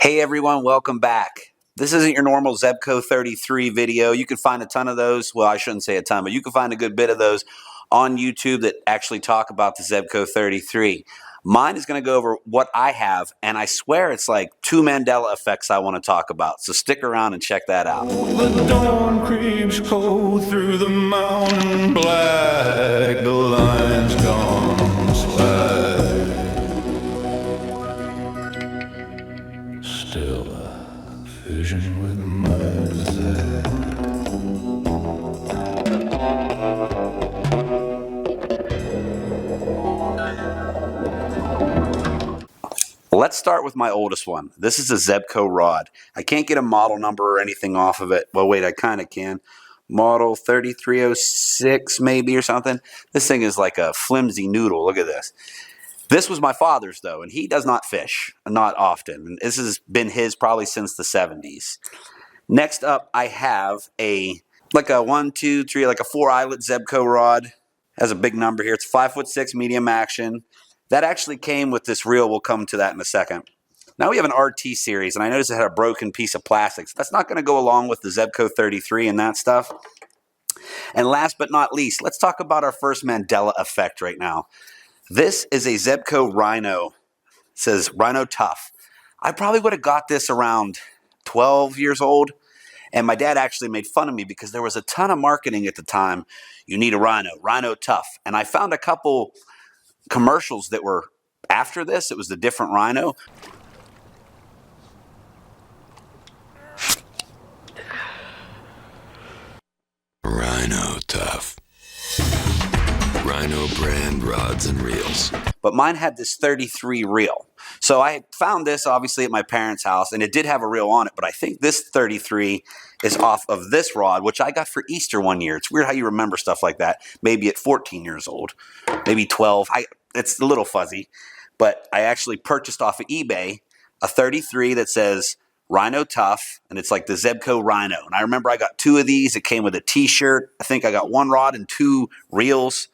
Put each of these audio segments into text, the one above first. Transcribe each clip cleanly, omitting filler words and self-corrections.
Hey everyone, welcome back. This isn't your normal Zebco 33 video. You can find a ton of those. Well, I shouldn't say a ton, but you can find a good bit of those on YouTube that actually talk about the Zebco 33. Mine is going to go over what I have, and I swear it's like 2 Mandela effects I want to talk about. So stick around and check that out. The dawn creeps cold through the mountain black, the lion's gone slack. Still a vision with my Zed. Let's start with my oldest one. This is a Zebco rod. I can't get a model number or anything off of it. Well, wait, I kind of can. Model 3306 maybe or something. This thing is like a flimsy noodle. Look at this. This was my father's though, and he does not fish, not often. This has been his probably since the 70s. Next up, I have like a 1, 2, 3, like a 4-eyelet Zebco rod. Has a big number here. It's 5'6" medium action. That actually came with this reel. We'll come to that in a second. Now we have an RT series, and I noticed it had a broken piece of plastic. So that's not going to go along with the Zebco 33 and that stuff. And last but not least, let's talk about our first Mandela effect right now. This is a Zebco Rhino. It says Rhino Tough. I probably would have got this around 12 years old. And my dad actually made fun of me because there was a ton of marketing at the time. You need a Rhino, Rhino Tough. And I found a couple commercials that were after this. It was the different Rhino. Rhino Tough. Rhino brand rods and reels. But mine had this 33 reel. So I had found this obviously at my parents' house, and it did have a reel on it, but I think this 33 is off of this rod, which I got for Easter one year. It's weird how you remember stuff like that. Maybe at 14 years old, maybe 12. It's a little fuzzy, but I actually purchased off of eBay a 33 that says Rhino Tough, and it's like the Zebco Rhino. And I remember I got 2 of these. It came with a t-shirt. I think I got 1 rod and 2 reels.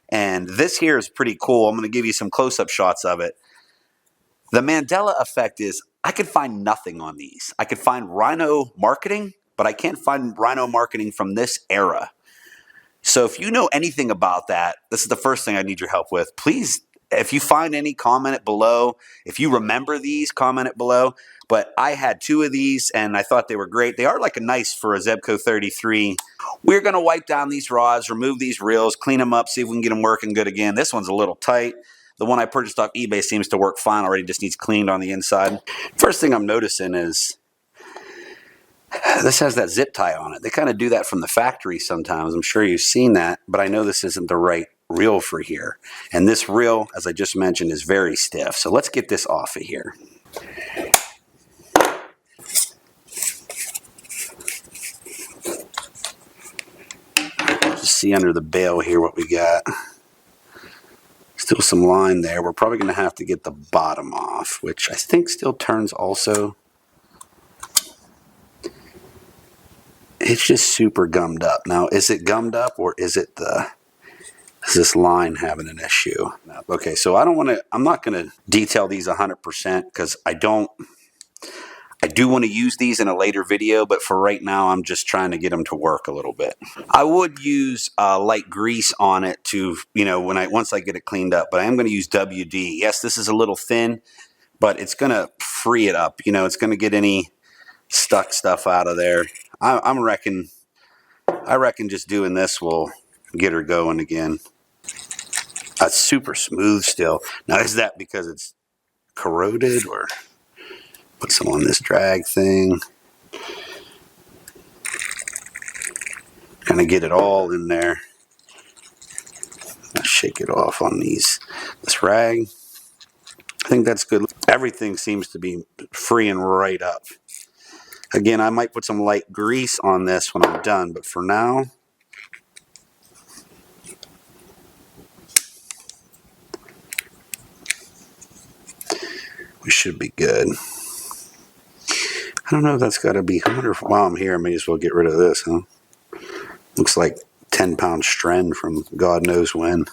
And this here is pretty cool. I'm going to give you some close-up shots of it. The Mandela effect is I could find nothing on these. I could find Rhino marketing, but I can't find Rhino marketing from this era. So if you know anything about that, this is the first thing I need your help with. Please, if you find any, comment it below. If you remember these, comment it below. But I had 2 of these, and I thought they were great. They are like a nice for a Zebco 33. We're going to wipe down these rods, remove these reels, clean them up, see if we can get them working good again. This one's a little tight. The one I purchased off eBay seems to work fine already, just needs cleaned on the inside. First thing I'm noticing is this has that zip tie on it. They kind of do that from the factory sometimes. I'm sure you've seen that, but I know this isn't the right reel for here. And this reel, as I just mentioned, is very stiff. So let's get this off of here. Just see under the bail here what we got. Still some line there. We're probably going to have to get the bottom off, which I think still turns also. It's just super gummed up. Now, is it gummed up or is this line having an issue? Okay, so I'm not going to detail these 100% because I do want to use these in a later video, but for right now, I'm just trying to get them to work a little bit. I would use light grease on it to, once I get it cleaned up, but I am going to use WD. Yes, this is a little thin, but it's going to free it up. It's going to get any stuck stuff out of there. I reckon just doing this will get her going again. It's super smooth still. Now, is that because it's corroded or put some on this drag thing? Kind of get it all in there. I'll shake it off on this rag. I think that's good. Everything seems to be freeing right up. Again, I might put some light grease on this when I'm done, but for now, we should be good. I don't know if that's got to be 100. While I'm here, I may as well get rid of this, huh? Looks like 10-pound strand from God knows when.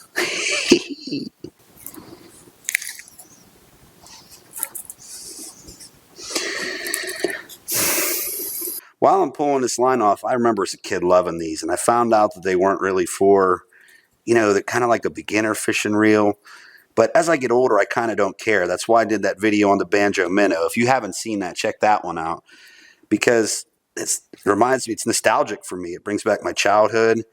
While I'm pulling this line off, I remember as a kid loving these, and I found out that they weren't really for, they're kind of like a beginner fishing reel. But as I get older, I kind of don't care. That's why I did that video on the banjo minnow. If you haven't seen that, check that one out, because it reminds me, it's nostalgic for me. It brings back my childhood.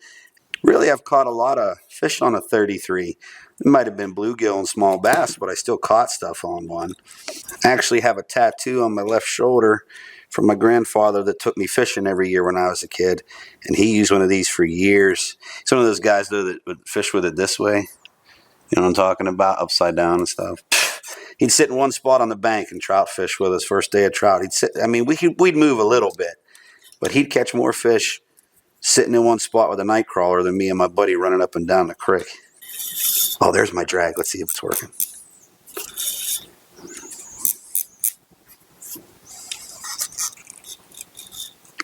Really, I've caught a lot of fish on a 33. It might have been bluegill and small bass, but I still caught stuff on one. I actually have a tattoo on my left shoulder from my grandfather that took me fishing every year when I was a kid, and he used one of these for years. He's one of those guys, though, that would fish with it this way. You know what I'm talking about? Upside down and stuff. He'd sit in one spot on the bank and trout fish with us first day of trout. He'd sit. I mean, we'd move a little bit, but he'd catch more fish sitting in one spot with a night crawler than me and my buddy running up and down the creek. Oh, there's my drag. Let's see if it's working.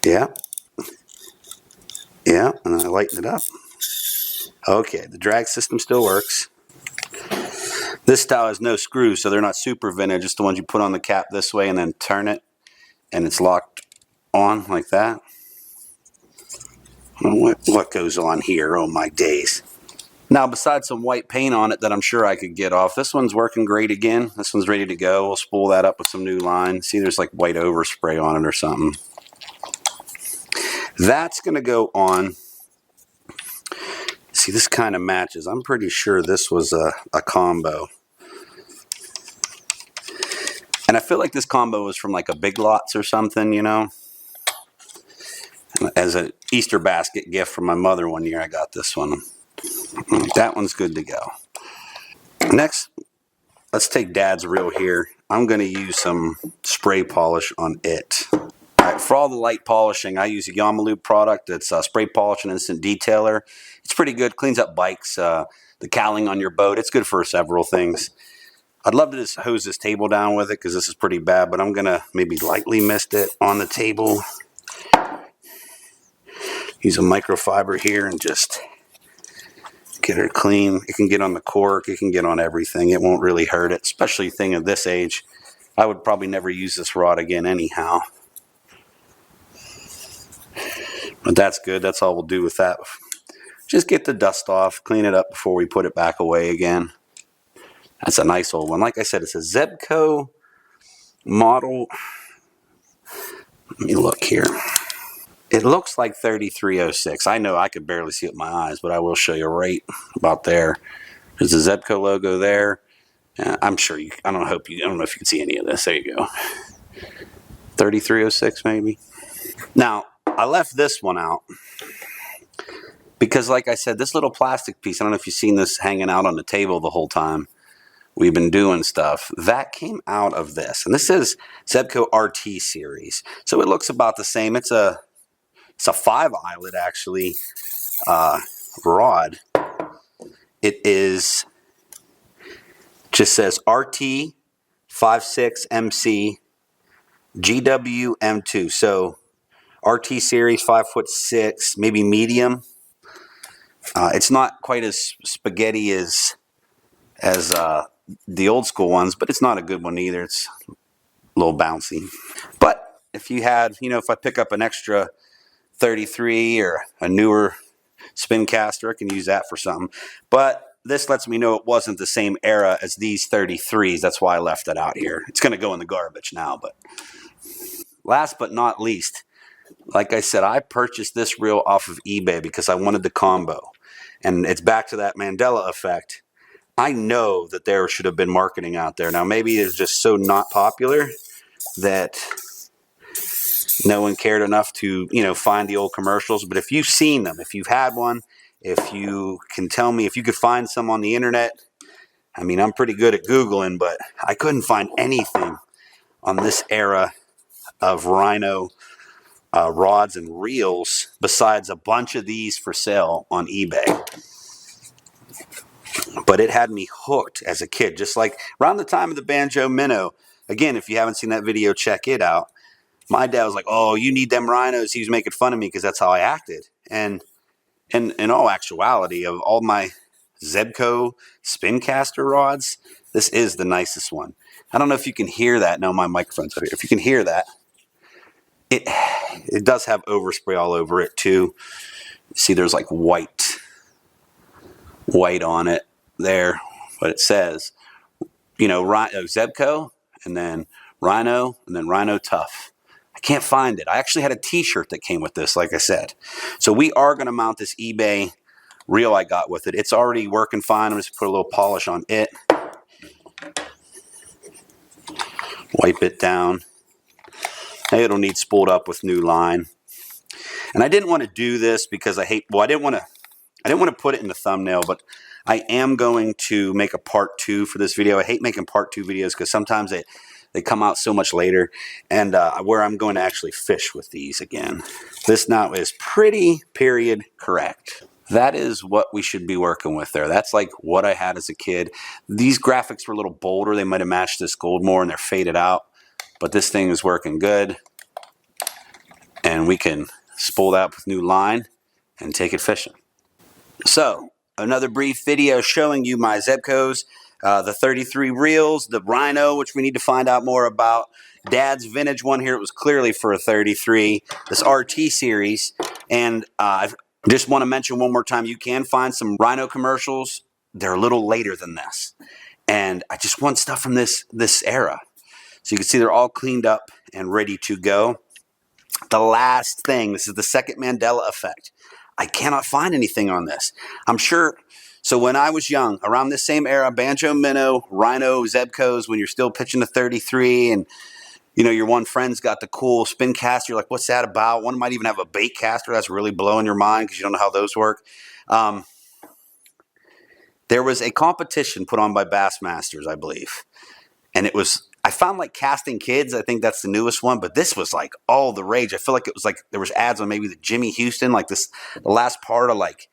Yeah. Yeah, and I lighten it up. Okay, the drag system still works. This style has no screws, so they're not super vintage. Just the ones you put on the cap this way and then turn it, and it's locked on like that. What goes on here? Oh, my days. Now, besides some white paint on it that I'm sure I could get off, this one's working great again. This one's ready to go. We'll spool that up with some new line. See, there's like white overspray on it or something. That's going to go on. See, this kind of matches. I'm pretty sure this was a combo. And I feel like this combo was from like a Big Lots or something, As an Easter basket gift from my mother one year, I got this one. That one's good to go. Next, let's take Dad's reel here. I'm going to use some spray polish on it. All right, for all the light polishing, I use a Yamalu product. It's spray polish and instant detailer. It's pretty good. Cleans up bikes, the cowling on your boat. It's good for several things. I'd love to just hose this table down with it because this is pretty bad, but I'm going to maybe lightly mist it on the table. Use a microfiber here and just get her clean. It can get on the cork. It can get on everything. It won't really hurt it, especially a thing of this age. I would probably never use this rod again anyhow. But that's good. That's all we'll do with that. Just get the dust off, clean it up before we put it back away again. That's a nice old one. Like I said, it's a Zebco model. Let me look here. It looks like 3306. I know I could barely see it with my eyes, but I will show you right about there. There's the Zebco logo there. I'm sure you. I don't know if you can see any of this. There you go. 3306 maybe. Now I left this one out because, like I said, this little plastic piece. I don't know if you've seen this hanging out on the table the whole time we've been doing stuff. That came out of this, and this is Zebco RT series. So it looks about the same. It's a 5-eyelet actually rod. It is just says RT 56MC GWM2. So RT series, 5'6", maybe medium. It's not quite as spaghetti as the old school ones, but it's not a good one either. It's a little bouncy. But if you had, if I pick up an extra 33 or a newer spin caster, I can use that for something. But this lets me know it wasn't the same era as these 33s. That's why I left it out here. It's going to go in the garbage now. But last but not least, like I said, I purchased this reel off of eBay because I wanted the combo. And it's back to that Mandela effect. I know that there should have been marketing out there. Now, maybe it's just so not popular that no one cared enough to, find the old commercials. But if you've seen them, if you've had one, if you can tell me, if you could find some on the internet, I mean, I'm pretty good at Googling, but I couldn't find anything on this era of Rhino rods and reels besides a bunch of these for sale on eBay. But it had me hooked as a kid, just like around the time of the banjo minnow. Again, if you haven't seen that video, check it out. My dad was like, "Oh, you need them rhinos." He was making fun of me because that's how I acted. And in all actuality, of all my Zebco spin caster rods, this is the nicest one. I don't know if you can hear that. No, my microphone's over here. If you can hear that, It does have overspray all over it too. See, there's like white on it there, but it says, you know, Zebco, and then Rhino, and then Rhino Tough. I can't find it. I actually had a t-shirt that came with this, like I said. So we are going to mount this eBay reel I got with it. It's already working fine. I'm just put a little polish on it. Wipe it down. It'll need spooled up with new line. And I didn't want to do this because I didn't want to put it in the thumbnail, but I am going to make a part 2 for this video. I hate making part 2 videos because sometimes they come out so much later, and where I'm going to actually fish with these again. This now is pretty period correct. That is what we should be working with there. That's like what I had as a kid. These graphics were a little bolder. They might have matched this gold more, and they're faded out, but this thing is working good, and we can spool that up with new line and take it fishing. So another brief video showing you my Zebcos, the 33 reels, the Rhino, which we need to find out more about. Dad's vintage one here, it was clearly for a 33. This RT series, and I just want to mention one more time, you can find some Rhino commercials. They're a little later than this, and I just want stuff from this era. So you can see they're all cleaned up and ready to go. The last thing, this is the second Mandela effect. I cannot find anything on this. I'm sure, so when I was young, around this same era, banjo, minnow, Rhino, Zebcos, when you're still pitching a 33 and, you know, your one friend's got the cool spin caster, you're like, what's that about? One might even have a bait caster that's really blowing your mind because you don't know how those work. There was a competition put on by Bassmasters, I believe. And it was, I found like Casting Kids, I think that's the newest one, but this was like all the rage. I feel like it was like there was ads on maybe the Jimmy Houston, like this, the last part of like,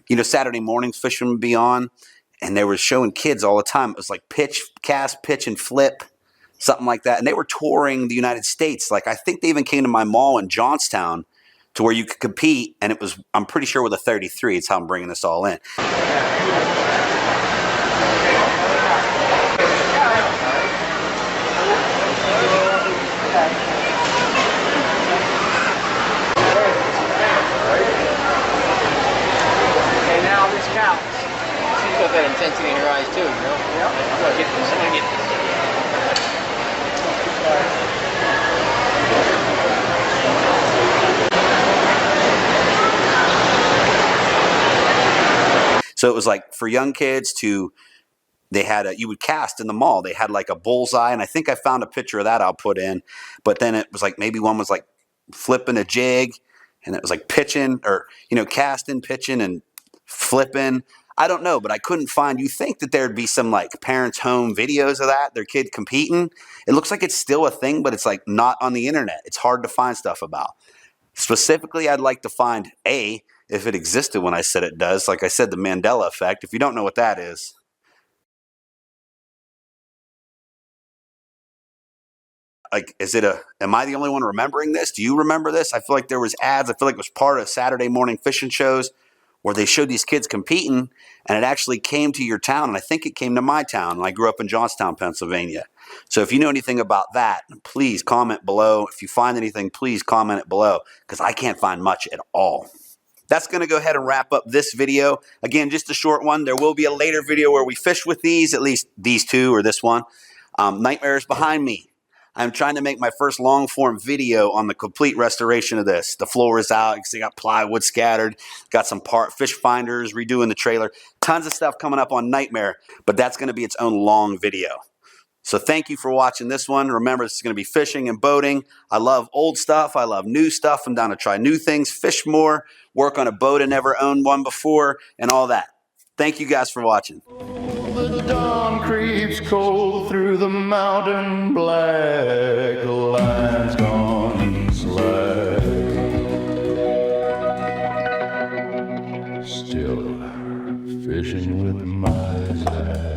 you know, Saturday mornings fishing would be on, and they were showing kids all the time. It was like pitch, cast, pitch, and flip, something like that. And they were touring the United States. Like I think they even came to my mall in Johnstown to where you could compete, and it was, I'm pretty sure with a 33, it's how I'm bringing this all in. That intensity in your eyes too, you know? Yeah. Someone get this. So it was like for young kids to, they had you would cast in the mall. They had like a bullseye, and I think I found a picture of that I'll put in. But then it was like maybe one was like flipping a jig, and it was like pitching, or, you know, casting, pitching, and flipping. I don't know, but I couldn't find, you think that there'd be some like parents' home videos of that, their kid competing. It looks like it's still a thing, but it's like not on the internet. It's hard to find stuff about. Specifically, I'd like to find if it existed when I said it does. Like I said, the Mandela effect. If you don't know what that is. Like, am I the only one remembering this? Do you remember this? I feel like there was ads. I feel like it was part of Saturday morning fishing shows where they showed these kids competing, and it actually came to your town, and I think it came to my town, and I grew up in Johnstown, Pennsylvania. So if you know anything about that, please comment below. If you find anything, please comment it below, because I can't find much at all. That's going to go ahead and wrap up this video. Again, just a short one. There will be a later video where we fish with these, at least these two or this one. Nightmare is behind me. I'm trying to make my first long-form video on the complete restoration of this. The floor is out. You can see I got plywood scattered. Got some fish finders, redoing the trailer. Tons of stuff coming up on Nightmare, but that's going to be its own long video. So thank you for watching this one. Remember, this is going to be fishing and boating. I love old stuff. I love new stuff. I'm down to try new things, fish more, work on a boat I never owned one before, and all that. Thank you guys for watching. The dawn creeps cold through the mountain black, the line's gone slack. Still fishing with my Zebco.